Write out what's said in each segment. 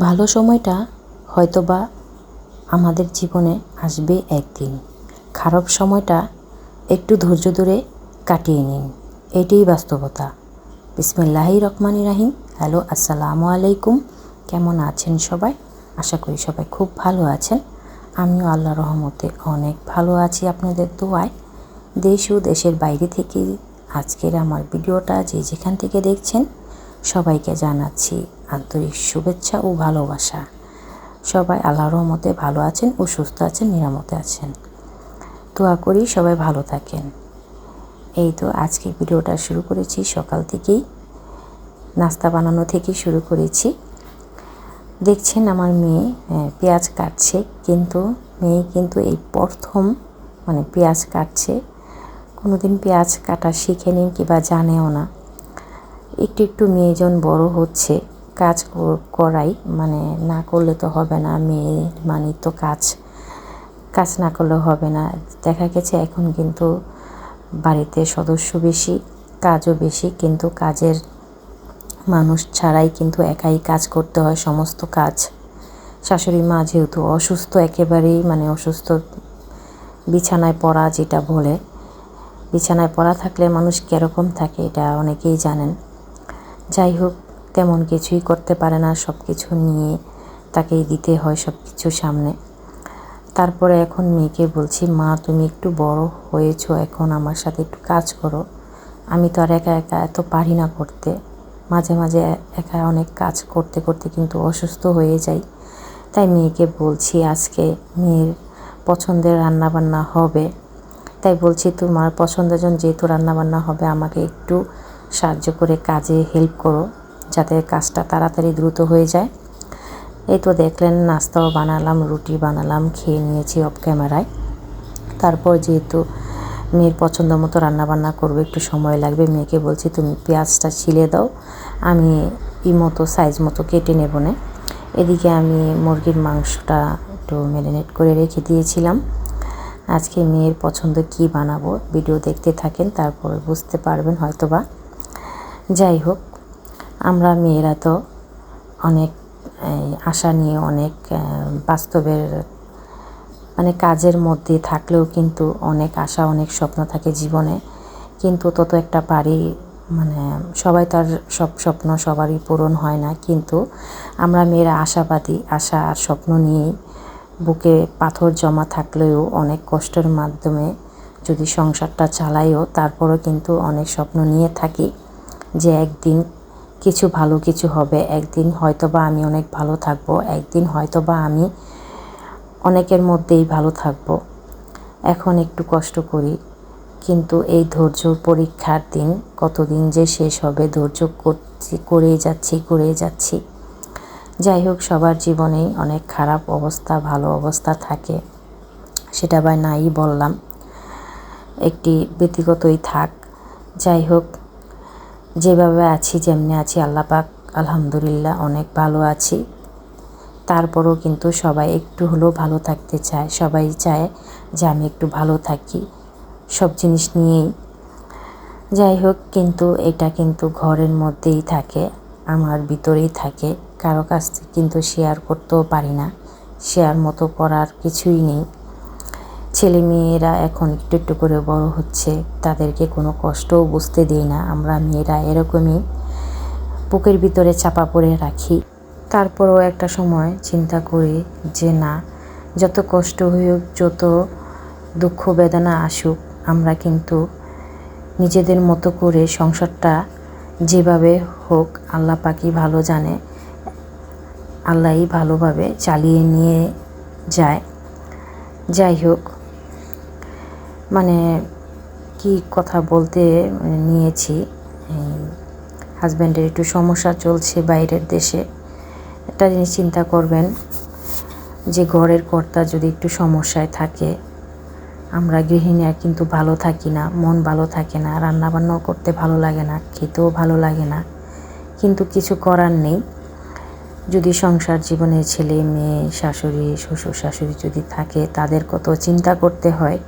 ভালো সময়টা হয়তোবা আমাদের জীবনে আসবে একদিন, খারাপ সময়টা একটু ধৈর্য ধরে কাটিয়ে নিন, এটাই বাস্তবতা। বিসমিল্লাহির রহমানির রহিম। হ্যালো, আসসালামু আলাইকুম। কেমন আছেন সবাই? আশা করি সবাই খুব ভালো আছেন। আমিও আল্লাহর রহমতে অনেক ভালো আছি আপনাদের দোয়ায়। দেশ ও দেশের বাইরে থেকে আজকের আমার ভিডিওটা যে যেখান থেকে দেখছেন সবাইকে জানাচ্ছি আন্তরিক শুভেচ্ছা ও ভালোবাসা। সবাই আল্লাহর রহমতে ভালো আছেন ও সুস্থ আছেন, নিরাপদে আছেন। দোয়া করি সবাই ভালো থাকেন। এই তো আজকে ভিডিওটা শুরু করেছি সকাল থেকেই, নাস্তা বানানো থেকে শুরু করেছি। দেখছেন আমার মেয়ে পেঁয়াজ কাটছে, কিন্তু মেয়ে কিন্তু এই প্রথম পেঁয়াজ কাটছে। কোনোদিন পেঁয়াজ কাটা শিখেনি কিংবা জানেও না। একটু একটু মেয়ে যখন বড় হচ্ছে, কাজ করাই না করলে তো হবে না। মেয়ে তো কাজ না করলে হবে না। দেখা গেছে এখন কিন্তু বাড়িতে সদস্য বেশি, কাজও বেশি, কিন্তু কাজের মানুষ ছাড়াই কিন্তু একাই কাজ করতে হয় সমস্ত কাজ। শাশুড়ি মা যেহেতু অসুস্থ, একেবারেই অসুস্থ, বিছানায় পড়া যেটা বলে, বিছানায় পড়া থাকলে মানুষ কীরকম থাকে এটা অনেকেই জানেন। যাই হোক, তেমন কিছুই করতে পারে না, সব কিছু নিয়ে তাকেই দিতে হয় সব কিছু সামনে। তারপরে এখন মেয়েকে বলছি, মা তুমি একটু বড় হয়েছো, এখন আমার সাথে একটু কাজ করো। আমি তো আর একা একা এত পারি না করতে। মাঝে মাঝে একা অনেক কাজ করতে করতে কিন্তু অসুস্থ হয়ে যাই। তাই মেয়েকে বলছি, আজকে মেয়ের পছন্দের রান্নাবান্না হবে, তাই বলছি তোমার পছন্দের জন্য যেহেতু রান্নাবান্না হবে, আমাকে একটু সাহায্য করে কাজে হেল্প করো, যাতে কাজটা তাড়াতাড়ি দ্রুত হয়ে যায়। এই তো দেখলেন, নাস্তাও বানালাম, রুটি বানালাম, খেয়ে নিয়েছি অফ ক্যামেরায়। তারপর যেহেতু মেয়ের পছন্দ মতো রান্নাবান্না করবো, একটু সময় লাগবে, মেয়েকে বলছি তুমি পেঁয়াজটা ছিলে দাও, আমি সাইজ মতো কেটে নেব না। এদিকে আমি মুরগির মাংসটা একটু ম্যারিনেট করে রেখে দিয়েছিলাম। আজকে মেয়ের পছন্দ কি বানাবো, ভিডিও দেখতে থাকেন, তারপরে বুঝতে পারবেন হয়তোবা। যাই হোক, আমরা মেয়েরা তো অনেক আশা নিয়ে, অনেক বাস্তবের কাজের মধ্যে থাকলেও কিন্তু অনেক আশা, অনেক স্বপ্ন থাকে জীবনে, কিন্তু তত একটা পারি সবাই তার সব স্বপ্ন সবারই পূরণ হয় না। কিন্তু আমরা মেয়েরা আশাবাদী, আশা আর স্বপ্ন নিয়েই বুকে পাথর জমা থাকলেও অনেক কষ্টের মাধ্যমে যদি সংসারটা চালাইও, তারপরও কিন্তু অনেক স্বপ্ন নিয়ে থাকি যে একদিন কিছু ভালো কিছু হবে, একদিন হয়তোবা আমি অনেক ভালো থাকব, একদিন হয়তোবা আমি অনেকের মধ্যেই ভালো থাকব। এখন একটু কষ্ট করি, কিন্তু এই ধৈর্য পরীক্ষার দিন কতদিন যে শেষ হবে, ধৈর্য করেই যাচ্ছি। যাই হোক, সবার জীবনেই অনেক খারাপ অবস্থা, ভালো অবস্থা থাকে, সেটা বা নাই বললাম, একটি ব্যক্তিগতই থাক। যাই হোক, যেভাবে আছি, যেমনি আছি, আল্লাহ পাক আলহামদুলিল্লাহ অনেক ভালো আছি। তারপরও কিন্তু সবাই একটু হলেও ভালো থাকতে চায়, সবাই চায় যে আমি একটু ভালো থাকি সব জিনিস নিয়েই। যাই হোক, কিন্তু এটা কিন্তু ঘরের মধ্যেই থাকে, আমার ভিতরেই থাকে, কারো কাছ থেকে কিন্তু শেয়ার করতেও পারি না, শেয়ার মতো করার কিছুই নেই। ছেলে মেয়েরা এখন একটু একটু করে বড় হচ্ছে, তাদেরকে কোনো কষ্টও বুঝতে দিই না। আমরা মেয়েরা এরকমই বুকের ভিতরে চাপা পড়ে রাখি। তারপরেও একটা সময় চিন্তা করি যে না, যত কষ্ট হোক, যত দুঃখ বেদনা আসুক, আমরা কিন্তু নিজেদের মতো করে সংসারটা যেভাবে হোক, আল্লাহ পাকই ভালো জানে, আল্লাহই ভালোভাবে চালিয়ে নিয়ে যায়। যাই হোক, কি কথা বলতে নিয়েছি, হাজব্যান্ডের একটু সমস্যা চলছে বাইরের দেশে। একটা জিনিস চিন্তা করবেন যে ঘরের কর্তা যদি একটু সমস্যায় থাকে, আমরা গৃহিণীরা কিন্তু ভালো থাকি না, মন ভালো থাকে না, রান্নাবান্নাও করতে ভালো লাগে না, খেতেও ভালো লাগে না, কিন্তু কিছু করার নেই। যদি সংসার জীবনে ছেলে মেয়ে, শাশুড়ি শ্বশুর শাশুড়ি যদি থাকে, তাদের কত চিন্তা করতে হয়।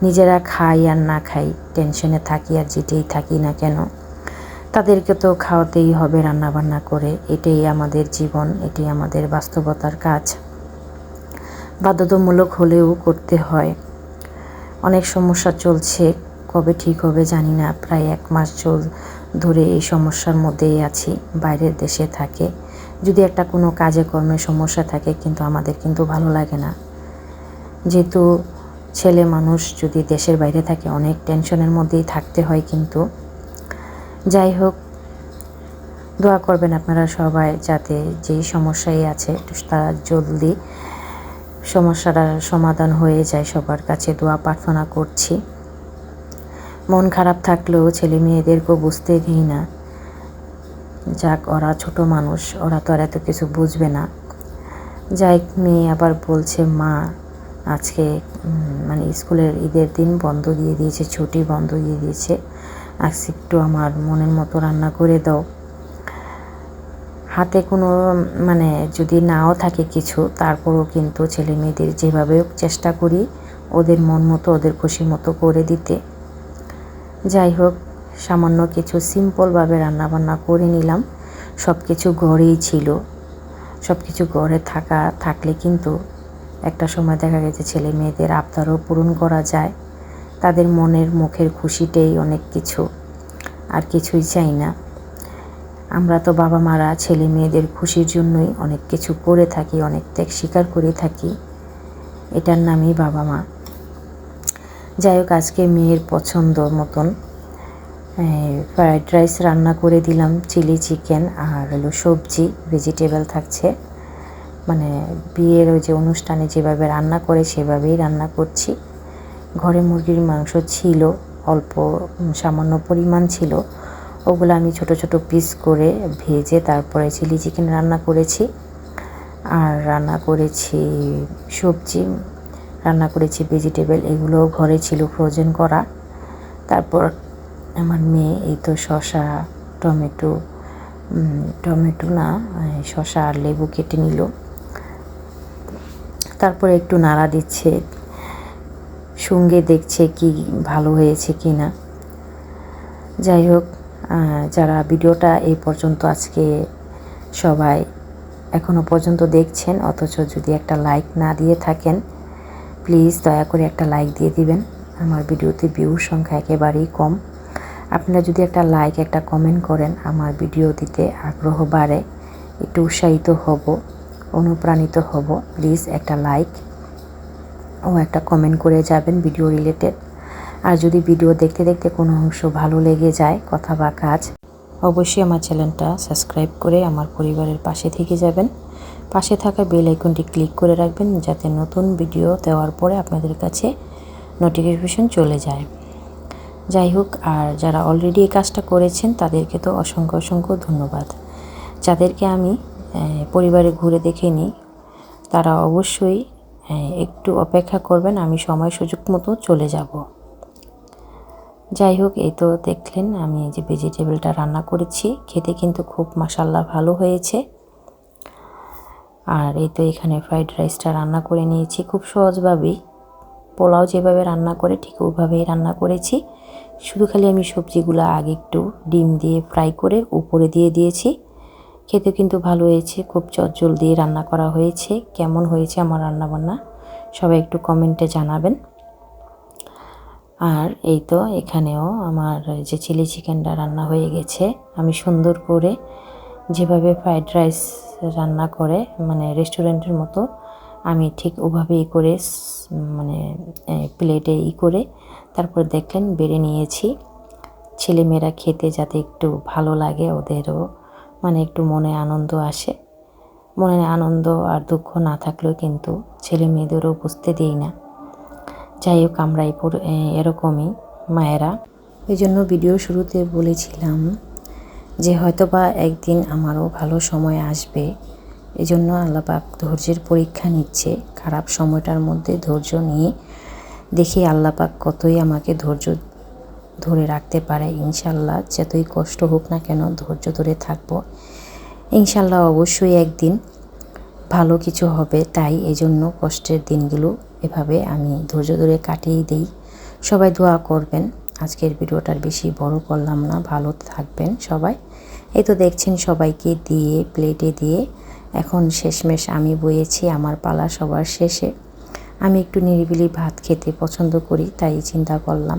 নিজেরা খাই আর না খাই, টেনশনে থাকি আর যেতেই থাকি না কেন, তাদেরকে তো খাওয়াতেই হবে রান্না বান্না করে। এটাই আমাদের জীবন, এটাই আমাদের বাস্তবতার কাজ। বাধ্যতামূলক হলেও করতে হয়। অনেক সমস্যা চলছে, কবে ঠিক হবে জানি না। প্রায় 1 মাস ধরে এই সমস্যার মধ্যেই আছি। বাইরের দেশে থাকে, যদি একটা কোনো কাজে কর্মে সমস্যা থাকে কিন্তু আমাদের কিন্তু ভালো লাগে না। যেহেতু ছেলে মানুষ যদি দেশের বাইরে থাকে অনেক টেনশনের মধ্যেই থাকতে হয়। কিন্তু যাই হোক, দোয়া করবেন আপনারা সবাই যাতে যেই সমস্যাই আছে তারা জলদি সমস্যাটার সমাধান হয়ে যায়। সবার কাছে দোয়া প্রার্থনা করছি। মন খারাপ থাকলেও ছেলে মেয়েদেরকেও বুঝতে দিই না। যাক, ওরা ছোট মানুষ, ওরা তো আর এত কিছু বুঝবে না। যাই, মেয়ে আবার বলছে মা আজকে মানে স্কুলের ঈদের দিন বন্ধ দিয়ে দিয়েছে, ছুটি বন্ধ দিয়ে দিয়েছে, আজকে একটু আমার মনের মতো রান্না করে দাও। হাতে কোনো মানে যদি নাও থাকে কিছু, তারপরও কিন্তু ছেলে মেয়েদের যেভাবে চেষ্টা করি ওদের মন মতো, ওদের খুশি মতো করে দিতে। যাই হোক, সামান্য কিছু সিম্পলভাবে রান্নাবান্না করে নিলাম। সব কিছু ঘরেই ছিল। সব কিছু ঘরে থাকলে কিন্তু একটা সময় দেখা গেছে ছেলে মেয়েদের আবদারও পূরণ করা যায়। তাদের মনের মুখের খুশিটাই অনেক কিছু, আর কিছুই চাই না। আমরা তো বাবা মারা ছেলে মেয়েদের খুশির জন্যই অনেক কিছু করে থাকি, অনেক ত্যাগ স্বীকার করে থাকি। এটার নামই বাবা মা। যাই হোক, আজকে মেয়ের পছন্দ মতন ফ্রাইড রাইস রান্না করে দিলাম, চিলি চিকেন আর হলো সবজি ভেজিটেবল থাকছে। মানে বিয়ের ওই যে অনুষ্ঠানে যেভাবে রান্না করে সেভাবেই রান্না করছি। ঘরে মুরগির মাংস ছিল, অল্প সামান্য পরিমাণ ছিল। ওগুলো আমি ছোট ছোট পিস করে ভেজে তারপরে চিলি চিকেন রান্না করেছি। আর রান্না করেছি সবজি, রান্না করেছি ভেজিটেবল, এগুলোও ঘরে ছিল ফ্রোজেন করা। তারপর আমার মেয়ে এই তো শসা টমেটো না শসা আর লেবু কেটে নিল। তারপরে একটু নাড়া দিচ্ছে, সঙ্গে দেখছে কি ভালো হয়েছে কি না। যাই হোক, যারা ভিডিওটা এই পর্যন্ত আজকে সবাই এখনও পর্যন্ত দেখছেন, অথচ যদি একটা লাইক না দিয়ে থাকেন, প্লিজ দয়া করে একটা লাইক দিয়ে দিবেন। আমার ভিডিওতে ভিউর সংখ্যা একেবারেই কম। আপনারা যদি একটা লাইক, একটা কমেন্ট করেন, আমার ভিডিও দিতে আগ্রহ বাড়ে, একটু উৎসাহিত হব, অনুপ্রাণিত হব। প্লিজ একটা লাইক ও একটা কমেন্ট করে যাবেন ভিডিও রিলেটেড। আর যদি ভিডিও দেখতে দেখতে কোনো অংশ ভালো লেগে যায়, কথা বা কাজ, অবশ্যই আমার চ্যানেলটা সাবস্ক্রাইব করে আমার পরিবারের পাশে থেকে যাবেন। পাশে থাকা বেল আইকনটি ক্লিক করে রাখবেন যাতে নতুন ভিডিও দেওয়ার পরে আপনাদের কাছে নোটিফিকেশন চলে যায়। যাই হোক, আর যারা অলরেডি এই কাজটা করেছেন তাদেরকে তো অসংখ্য অসংখ্য ধন্যবাদ। যাদেরকে আমি পরিবারে ঘুরে দেখে নিই, তারা অবশ্যই একটু অপেক্ষা করবেন, আমি সময় সুযোগ মতো চলে যাব। যাই হোক, এই তো দেখলেন আমি যে ভেজিটেবলটা রান্না করেছি, খেতে কিন্তু খুব মাশাআল্লাহ ভালো হয়েছে। আর এই তো এখানে ফ্রাইড রাইসটা রান্না করে নিয়েছি খুব সহজভাবেই। পোলাও যেভাবে রান্না করে ঠিক ওইভাবেই রান্না করেছি। শুধু খালি আমি সবজিগুলো আগে একটু ডিম দিয়ে ফ্রাই করে উপরে দিয়ে দিয়েছি। খেতে কিন্তু ভালো হয়েছে, খুব চটজল দিয়ে রান্না করা হয়েছে। কেমন হয়েছে আমার রান্নাবান্না সবাই একটু কমেন্টে জানাবেন। আর এই তো এখানেও আমার যে চিলি চিকেনটা রান্না হয়ে গেছে। আমি সুন্দর করে যেভাবে ফ্রাইড রাইস রান্না করে মানে রেস্টুরেন্টের মতো, আমি ঠিক ওভাবেই করে মানে প্লেটে করে তারপর দেখলেন বেড়ে নিয়েছি। ছেলেমেয়েরা খেতে যাতে একটু ভালো লাগে, ওদেরও মানে একটু মনে আনন্দ আসে। মনে আনন্দ আর দুঃখ না থাকলেও কিন্তু ছেলে মেয়েদেরও বুঝতে দিই না। যাই হোক, আমরা এরকমই মায়েরা। এই জন্য ভিডিও শুরুতে বলেছিলাম যে হয়তো বা একদিন আমারও ভালো সময় আসবে। এই জন্য আল্লাহ পাক ধৈর্যের পরীক্ষা নিচ্ছে। খারাপ সময়টার মধ্যে ধৈর্য নিয়ে দেখি আল্লাহ পাক কতই আমাকে ধৈর্য ধরে রাখতে পারে। ইনশাল্লাহ যতই কষ্ট হোক না কেন ধৈর্য ধরে থাকবো। ইনশাল্লাহ অবশ্যই একদিন ভালো কিছু হবে। তাই এই জন্য কষ্টের দিনগুলো এভাবে আমি ধৈর্য ধরে কাটিয়ে দিই। সবাই দোয়া করবেন আজকের ভিডিওটার বেশি বড় করলাম না। ভালো থাকবেন সবাই। এই তো দেখছেন সবাইকে দিয়ে প্লেটে দিয়ে এখন শেষমেশ আমি বয়েছি আমার পালা সবার শেষে। আমি একটু নিরিবিলি ভাত খেতে পছন্দ করি, তাই চিন্তা করলাম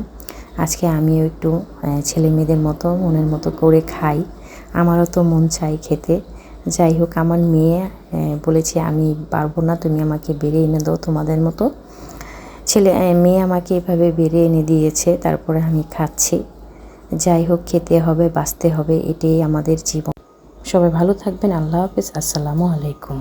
আজকে আমিও একটু ছেলে মেয়েদের মতো মনের মতো করে খাই। আমারও তো মন চাই খেতে। যাই হোক, আমার মেয়ে বলেছে আমি পারবো না, তুমি আমাকে বেড়ে এনে দাও তোমাদের মতো। মেয়ে আমাকে এভাবে বেড়ে এনে দিয়েছে, তারপরে আমি খাচ্ছি। যাই হোক, খেতে হবে, বাঁচতে হবে, এটাই আমাদের জীবন। সবাই ভালো থাকবেন। আল্লাহ হাফেজ। আসসালামু আলাইকুম।